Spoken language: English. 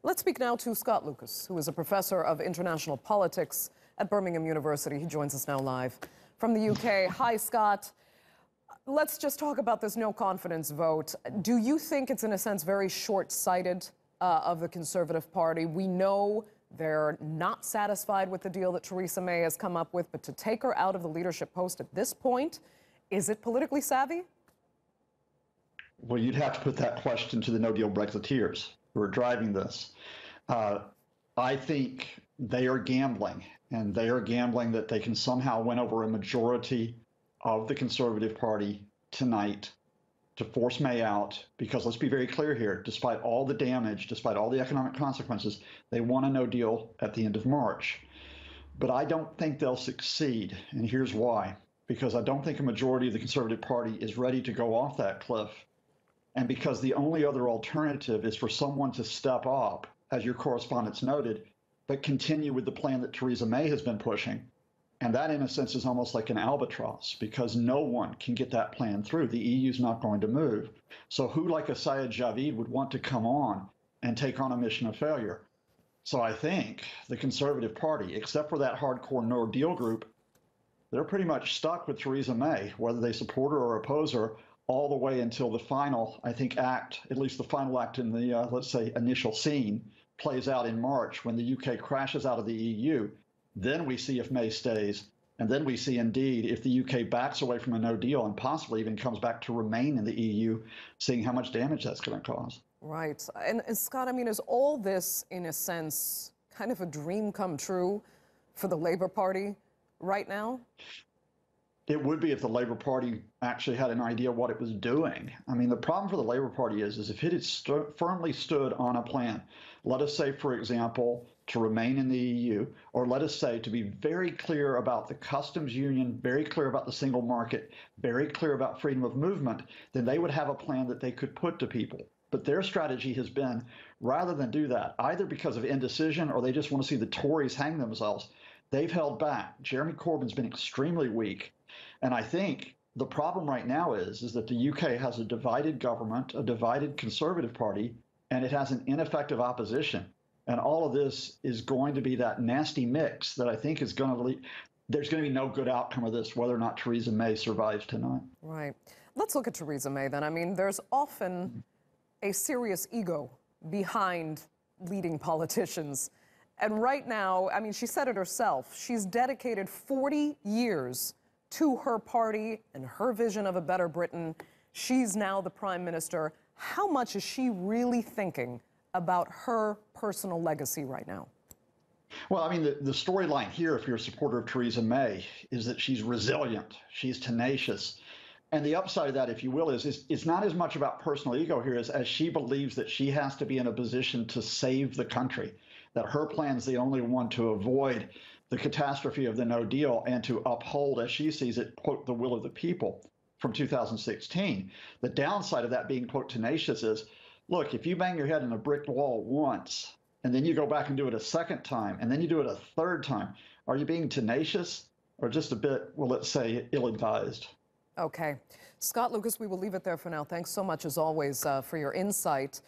Let's speak now to Scott Lucas, who is a professor of international politics at Birmingham University. He joins us now live from the UK. Hi, Scott. Let's just talk about this no confidence vote. Do you think it's, in a sense, very short-sighted of the Conservative Party? We know they're not satisfied with the deal that Theresa May has come up with, but to take her out of the leadership post at this point, is it politically savvy? Well, you'd have to put that question to the no-deal Brexiteers who are driving this. I think they are gambling, and they are gambling that they can somehow win over a majority of the Conservative Party tonight to force May out, because let's be very clear here, despite all the damage, despite all the economic consequences, they want a no deal at the end of March. But I don't think they'll succeed, and here's why. Because I don't think a majority of the Conservative Party is ready to go off that cliff, and because the only other alternative is for someone to step up, as your correspondents noted, but continue with the plan that Theresa May has been pushing. And that, in a sense, is almost like an albatross, because no one can get that plan through. The EU's not going to move. So who, like a Sayed Javid, would want to come on and take on a mission of failure? So I think the Conservative Party, except for that hardcore no deal group, they're pretty much stuck with Theresa May, whether they support her or oppose her, all the way until the final, I think, act, at least the final act in the, let's say, initial scene, plays out in March when the UK crashes out of the EU. Then we see if May stays, and then we see, indeed, if the UK backs away from a no deal and possibly even comes back to remain in the EU, seeing how much damage that's going to cause. Right. And Scott, I mean, is all this, in a sense, kind of a dream come true for the Labour Party right now? It would be if the Labour Party actually had an idea what it was doing. I mean, the problem for the Labour Party is if it had firmly stood on a plan, let us say, for example, to remain in the EU, or let us say to be very clear about the customs union, very clear about the single market, very clear about freedom of movement, then they would have a plan that they could put to people. But their strategy has been, rather than do that, either because of indecision or they just want to see the Tories hang themselves, they've held back. Jeremy Corbyn's been extremely weak. And I think the problem right now is that the UK has a divided government, a divided Conservative Party, and it has an ineffective opposition. And all of this is going to be that nasty mix that I think is going to lead. There's going to be no good outcome of this, whether or not Theresa May survives tonight. Right. Let's look at Theresa May then. I mean, there's often a serious ego behind leading politicians. And right now, I mean, she said it herself, she's dedicated 40 years to her party and her vision of a better Britain. She's now the Prime Minister. How much is she really thinking about her personal legacy right now? Well, I mean, the storyline here, if you're a supporter of Theresa May, is that she's resilient, she's tenacious. And the upside of that, if you will, is it's not as much about personal ego here as she believes that she has to be in a position to save the country, that her plan's the only one to avoid the catastrophe of the no deal and to uphold, as she sees it, quote, the will of the people from 2016. The downside of that being, quote, tenacious is, look, if you bang your head in a brick wall once, and then you go back and do it a second time, and then you do it a third time, are you being tenacious or just a bit, well, let's say, ill-advised? Okay. Scott Lucas, we will leave it there for now. Thanks so much, as always, for your insight.